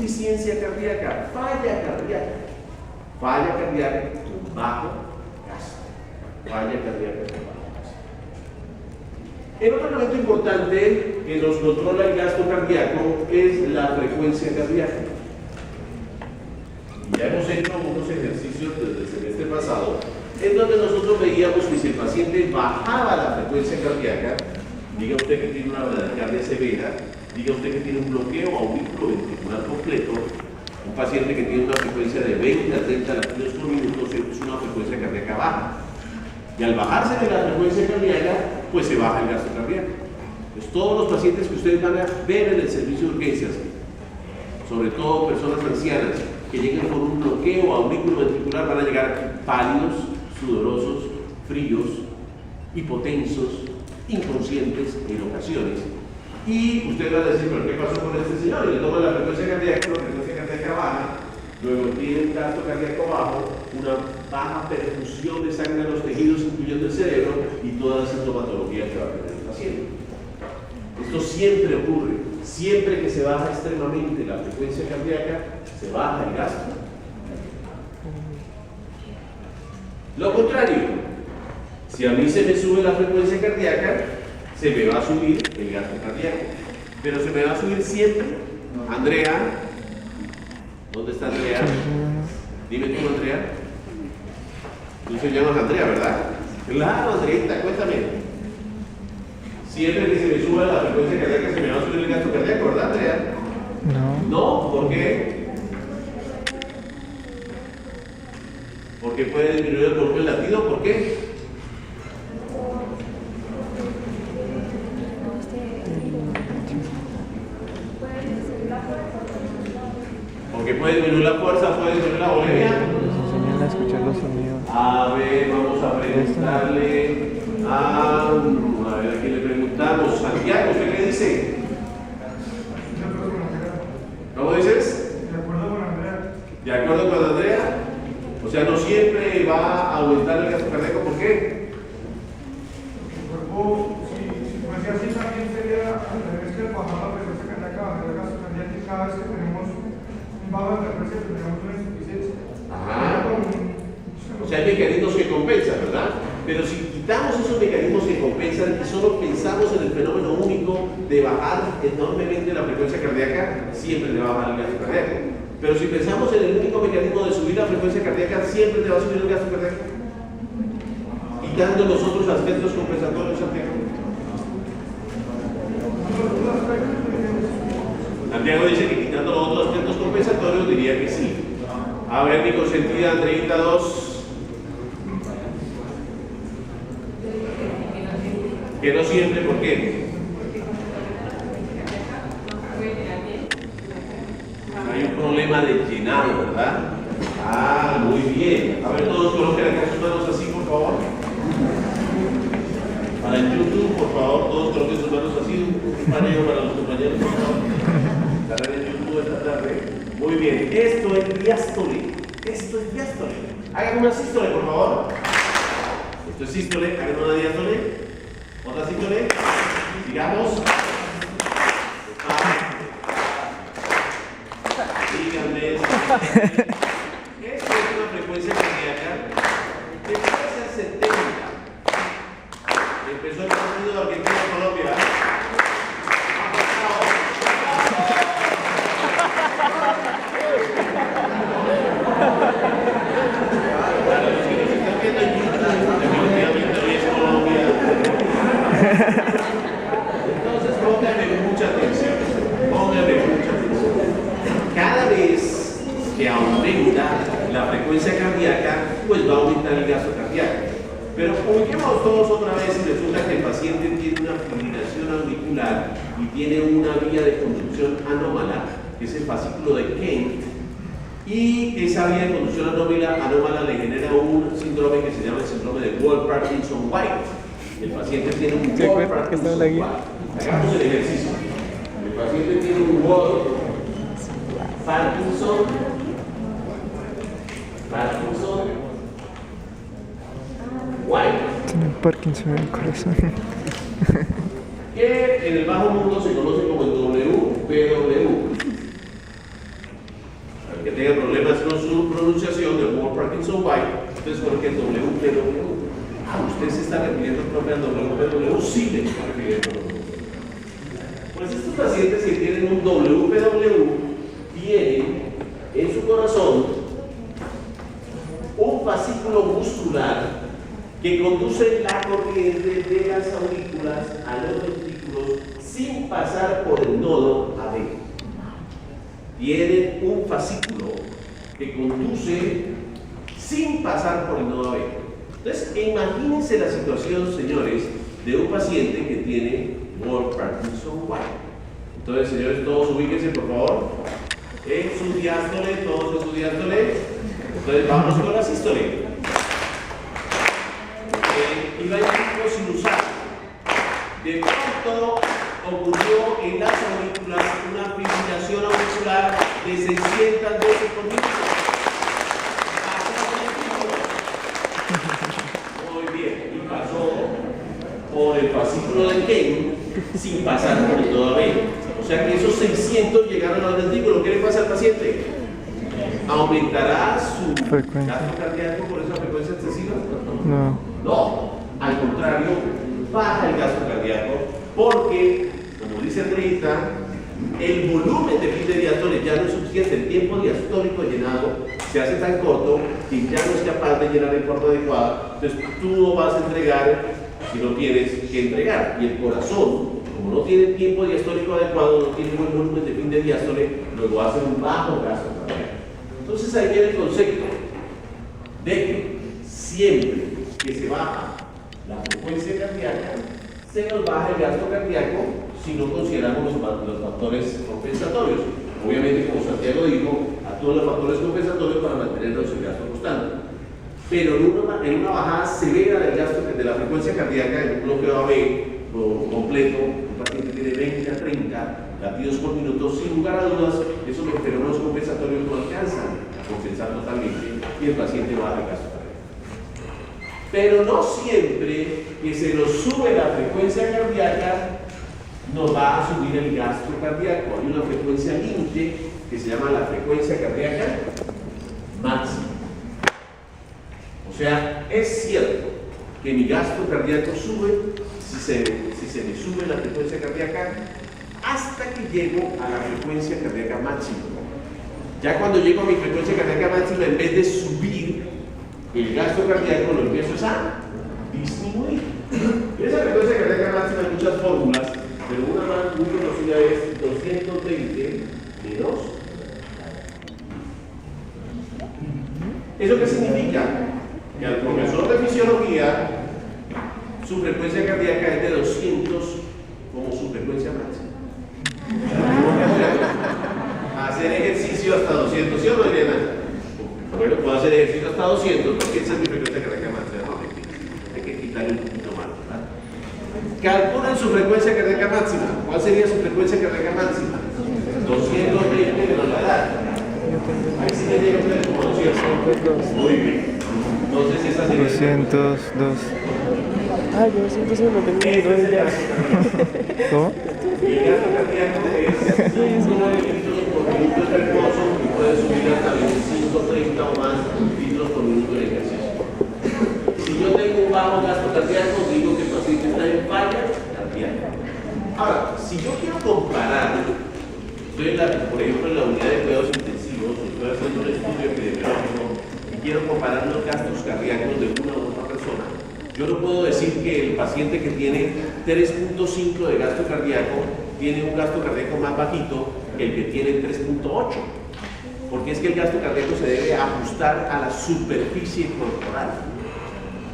insuficiencia cardíaca, falla cardíaca con bajo gasto, falla cardíaca con bajo gasto. El otro elemento importante que nos controla el gasto cardíaco es la frecuencia cardíaca. Ya hemos hecho unos ejercicios desde el semestre pasado en donde nosotros veíamos que si el paciente bajaba la frecuencia cardíaca, diga usted que tiene una bradicardia severa, diga usted que tiene un bloqueo auriculoventricular completo, un paciente que tiene una frecuencia de 20 a 30 latidos por minuto es una frecuencia cardíaca baja. Y al bajarse de la frecuencia cardíaca, pues se baja el gasto cardíaco. Pues todos los pacientes que ustedes van a ver en el servicio de urgencias, sobre todo personas ancianas que lleguen con un bloqueo auriculoventricular, van a llegar pálidos, sudorosos, fríos, hipotensos, inconscientes en ocasiones. Y usted va a decir, ¿pero qué pasó con este señor? Y le toma la frecuencia cardíaca, la frecuencia cardíaca baja, luego tiene un gasto cardíaco bajo, una baja perfusión de sangre a los tejidos, incluyendo el cerebro, y toda la sintomatología que va a tener el paciente. Esto siempre ocurre, siempre que se baja extremadamente la frecuencia cardíaca, se baja el gasto. Lo contrario, si a mí se me sube la frecuencia cardíaca, se me va a subir el gasto cardíaco. Pero se me va a subir siempre. Andrea, ¿dónde está Andrea? Dime tú, Andrea. Tú se llamas Andrea, ¿verdad? Claro, Andreita, cuéntame. Siempre que se me suba la frecuencia cardíaca, se me va a subir el gasto cardíaco, ¿verdad, Andrea? No. No, ¿por qué? Porque puede disminuir el volumen latido, ¿por qué? Porque puede disminuir la fuerza, puede disminuir la volemia. Nos enseñan a escuchar los sonidos. A ver, vamos a preguntarle a ver, ¿a quién le preguntamos? Santiago, ¿usted qué dice? ¿Cómo dices? De acuerdo con Andrea. ¿De acuerdo con Andrea? O sea, no siempre va a aumentar el gasto cardíaco, ¿por qué? El cuerpo, si fuese así, también sería al revés, que al bajar la frecuencia cardíaca, bajar el gasto cardíaco, y cada vez que tenemos un bajo de frecuencia, tenemos una insuficiencia. Ajá. O sea, hay mecanismos que compensan, ¿verdad? Pero si quitamos esos mecanismos que compensan y solo pensamos en el fenómeno único de bajar enormemente la frecuencia cardíaca, siempre le va a bajar el gasto cardíaco. Pero si pensamos en el único mecanismo de subir la frecuencia cardíaca, siempre te va a subir el gasto cardíaco. Quitando los otros aspectos compensatorios, Santiago. Santiago dice que quitando los otros aspectos compensatorios, diría que sí. A ver, mi consentida Andreita 2. Que no siempre, ¿por qué? Hay un problema de llenado, ¿verdad? Ah, muy bien. A ver, todos coloquen acá sus manos así, por favor. Para el YouTube, por favor, todos coloquen sus manos así. Un paneo para los compañeros, por favor. Estarán en YouTube esta tarde. Muy bien. Esto es diástole. Esto es diástole. Hagan una sístole, por favor. Esto es sístole. Hagan una diástole. Otra sístole. Digamos. Díganme. Esto es una frecuencia cardíaca de 13 a 70. Empezó el partido de Argentina-Colombia. Para los que nos están viendo en YouTube, definitivamente hoy es Colombia. Entonces pónganme mucha atención. Pónganme mucha atención. Cada vez que aumenta la frecuencia cardíaca, pues va a aumentar el gasto cardíaco. Pero ubiquemos todos otra vez y resulta que el paciente tiene una fibrilación auricular y tiene una vía de conducción anómala, que es el fascículo de Kent, y esa vía de conducción anómala le genera un síndrome que se llama el síndrome de Wald-Parkinson-White. El paciente tiene un Wald-Parkinson-White. Hagamos el ejercicio. El paciente tiene un Wald-Parkinson-White. Tiene Parkinson en el corazón. Que en el bajo mundo se conoce como el WPW. Para que tenga problemas con su pronunciación de Ward Parkinson White, entonces coloque el WPW. Ah, ¿usted se está refiriendo propio al WPW? Sí, me está refiriendo al WPW. Pues estos pacientes que tienen un WPW tienen en su corazón un fascículo muscular que conduce la corriente de las aurículas a los ventrículos sin pasar por el nodo AB. Tienen un fascículo que conduce sin pasar por el nodo AB. Entonces, imagínense la situación, señores, de un paciente que tiene Ward Parkinson White. Entonces, señores, todos ubíquense, por favor, en su diástole, todos en su diástole. Entonces, vamos con la sístole. Y ventrículo sinusal. De pronto ocurrió en las aurículas una fibrilación auricular de 600 veces por minuto. Muy bien, y pasó por el fascículo de Kane sin pasar por el nodo AB. O sea que esos 600 llegaron al ventrículo. ¿Qué le pasa al paciente? ¿Aumentará su gasto cardíaco por esa frecuencia excesiva? No. No, al contrario, baja el gasto cardíaco porque, como dice Andreita, el volumen de fin de diástole ya no es suficiente, el tiempo diastólico llenado se hace tan corto que ya no es capaz de llenar en forma adecuada, entonces tú no vas a entregar si no tienes que entregar, y el corazón, como no tiene tiempo diastólico adecuado, no tiene buen volumen de fin de diástole, luego hace un bajo gasto cardíaco. Entonces ahí viene el concepto de que siempre que se baja la frecuencia cardíaca, se nos baja el gasto cardíaco si no consideramos los factores compensatorios. Obviamente, como Santiago dijo, actúan los factores compensatorios para mantenernos el gasto constante. Pero en una bajada severa del gasto de la frecuencia cardíaca, en un bloqueo AB completo, un paciente tiene 20 a 30 latidos por minuto, sin lugar a dudas, esos fenómenos compensatorios no alcanzan a compensar totalmente y el paciente baja el gasto cardíaco. Pero no siempre que se nos sube la frecuencia cardíaca nos va a subir el gasto cardíaco. Hay una frecuencia límite que se llama la frecuencia cardíaca máxima. O sea, es cierto que mi gasto cardíaco sube si se me sube la frecuencia cardíaca hasta que llego a la frecuencia cardíaca máxima. Ya cuando llego a mi frecuencia cardíaca máxima, en vez de subir el gasto cardíaco, lo empiezo a disminuir. Esa frecuencia cardíaca máxima hay muchas fórmulas, pero una más muy conocida es 220 menos. ¿Eso qué significa? Que al profesor de fisiología, su frecuencia cardíaca es de 200 como su frecuencia máxima. Hacer ejercicio hasta 200, ¿sí o no, Elena? Bueno, puedo hacer ejercicio hasta 200 porque esa es mi frecuencia cardíaca máxima. No, hay que quitarle un poquito más, ¿verdad? Calculen su frecuencia cardíaca máxima. ¿Cuál sería su frecuencia cardíaca máxima? 220 menos la edad. Ahí sí me llega usted como 200. Muy bien. Entonces esa sería 202. Ay, yo siempre se me tengo un ya. ¿Cómo? el gasto cardíaco es 5 litros por minuto de reposo y puede subir hasta 25, 30 o más litros por minuto de ejercicio. Si yo tengo un bajo gasto cardíaco, digo que el paciente está en falla cardíaca. Ahora, si yo quiero comparar, estoy por ejemplo en la unidad de cuidados intensivos, estoy haciendo un estudio epidemiológico y quiero comparar los gastos cardíacos de una u otra persona, yo no puedo decir que el paciente que tiene 3.5 de gasto cardíaco tiene un gasto cardíaco más bajito que el que tiene 3.8, porque es que el gasto cardíaco se debe ajustar a la superficie corporal.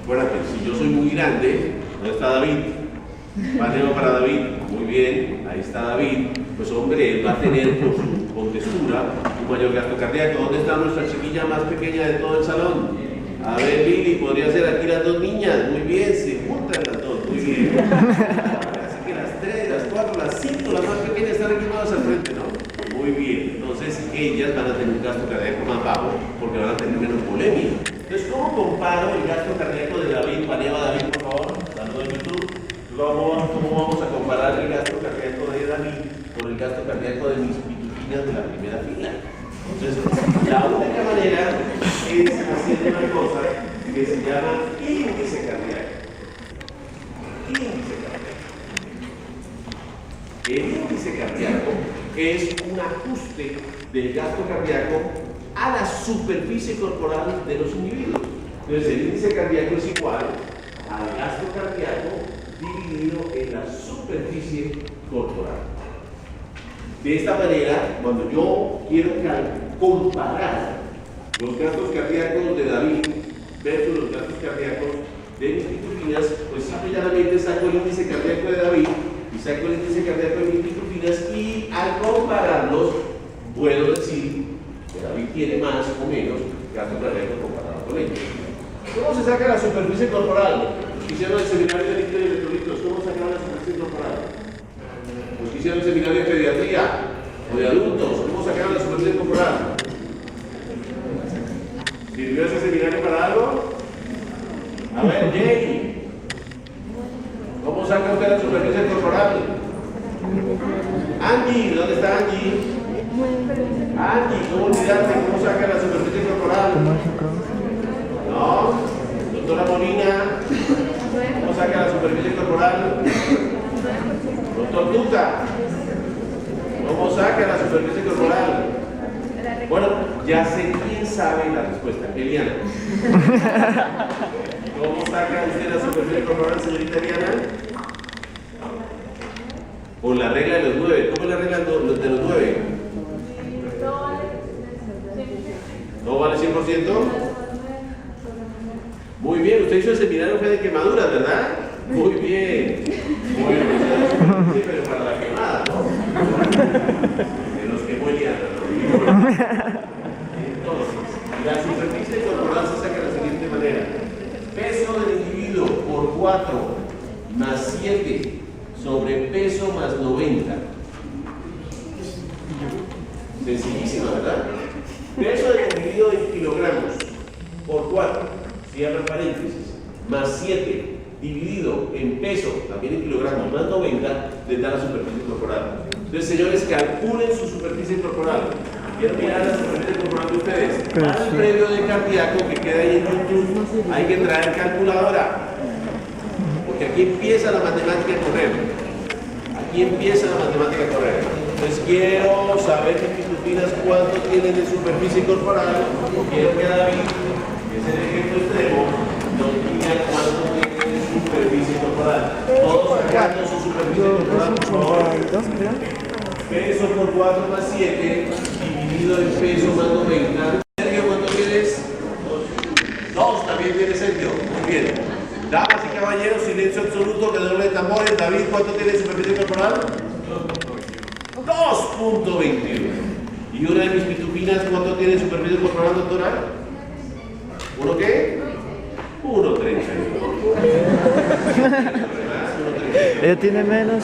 Acuérdate, si yo soy muy grande, ¿dónde está David? Paneo para David, muy bien, ahí está David, pues hombre, él va a tener por su contextura un mayor gasto cardíaco. ¿Dónde está nuestra chiquilla más pequeña de todo el salón? A ver, Lili, podría ser aquí las dos niñas, muy bien, se juntan las dos, muy bien. Así que las 3, las 4, las 5, las más pequeñas están aquí todas al frente, ¿no? Muy bien, entonces ellas van a tener un gasto cardíaco más bajo porque van a tener menos bulimia. Entonces, ¿cómo comparo el gasto cardíaco de David? Paneaba David, por favor, saludos en YouTube. ¿Cómo vamos a comparar el gasto cardíaco de David con el gasto cardíaco de mis pitufinas de la primera fila? Entonces Entonces, la única manera es haciendo una cosa que se llama índice cardíaco. Índice cardíaco. El índice cardíaco es un ajuste del gasto cardíaco a la superficie corporal de los individuos. Entonces, el índice cardíaco es igual al gasto cardíaco dividido en la superficie corporal. De esta manera, cuando yo quiero comparar los gastos cardíacos de David versus los gastos cardíacos de mis pitufinas, pues simple y llanamente saco el índice cardíaco de David y saco el índice cardíaco de mis pitufinas, y al compararlos puedo decir que David tiene más o menos gasto cardíaco comparado con ellos. ¿Cómo se saca la superficie corporal? Los que hicieron el seminario de líquidos y electrolitos, ¿cómo sacan la superficie corporal? Los que hicieron el seminario de pediatría o de adultos, ¿cómo sacaron la superficie corporal? ¿Sirvió ese seminario para algo? A ver, Jay, ¿cómo saca usted la superficie corporal? Angie, ¿dónde está Angie? Angie, ¿cómo olvidarte cómo saca la superficie corporal? ¿No? Doctora Molina, ¿cómo saca la superficie corporal? Doctor Tuta, ¿cómo saca la superficie corporal? Bueno, ya sé quién sabe la respuesta. Eliana. ¿Cómo saca usted la superficie corporal, señorita Eliana? Por la regla de los 9. ¿Cómo es la regla de los 9? ¿No vale 100%? Muy bien, usted hizo el seminario de quemaduras, ¿verdad? Muy bien. Muy bien, sí, pero para la quemada, ¿no? De los que Eliana, ¿no? Entonces, la superficie corporal se saca de la siguiente manera: peso del individuo por 4 más 7 sobre peso más 90. Sencillísima, ¿verdad? Peso del individuo en kilogramos por 4, cierra paréntesis, más 7 dividido en peso, también en kilogramos, más 90, les da la superficie corporal. Entonces, señores, calculen su superficie corporal. Quiero mirar la superficie corporal de ustedes. Para el previo de cardíaco que queda ahí en YouTube, hay que traer calculadora, porque aquí empieza la matemática a correr. Aquí empieza la matemática a correr. Entonces, quiero saber que mis pitufinas cuánto tienen de superficie corporal. Quiero que David, que es el ejemplo extremo, nos diga cuánto tiene de superficie corporal. Todos sacando su superficie corporal, por favor. Peso por 4 más 7 dividido en peso más 90. Sergio, ¿cuánto tienes? 2. También tiene Sergio. Muy bien. Damas y caballeros, silencio absoluto, que doble de tambores. David, ¿cuánto tiene de superficie corporal? 2.21. ¿Y una de mis pitufinas cuánto tiene de superficie corporal, doctora? ¿Uno qué? 1.31. Ella tiene menos.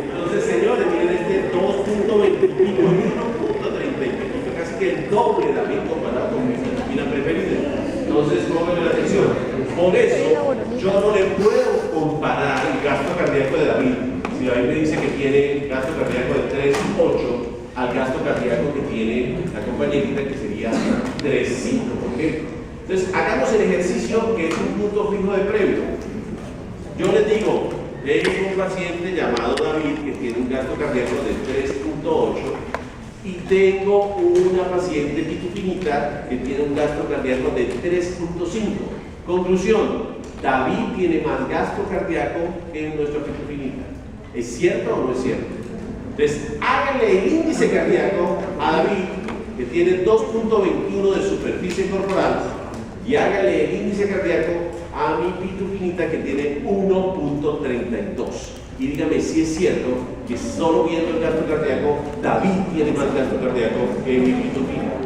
Entonces, señores, miren este 2.20 y 1.30, casi que el doble David comparado con mi pitufina preferida. Entonces, pónganme la atención. Por eso, yo no le puedo comparar el gasto cardíaco de David. Si David me dice que tiene gasto cardíaco de 3.8 al gasto cardíaco que tiene la compañerita, que sería 3.5. ¿Por qué? Entonces, hagamos el ejercicio que es un punto fijo de previo. Yo les digo, tengo un paciente llamado David que tiene un gasto cardíaco de 3.8 y tengo una paciente pitufinita que tiene un gasto cardíaco de 3.5. Conclusión: David tiene más gasto cardíaco que nuestra pitufinita. ¿Es cierto o no es cierto? Entonces, háganle el índice cardíaco a David, que tiene 2.21 de superficie corporal, y háganle el índice cardíaco a mi pitufinita, que tiene 1.32. Y dígame si es cierto que solo viendo el gasto cardíaco, David tiene más gasto cardíaco que mi pitufina.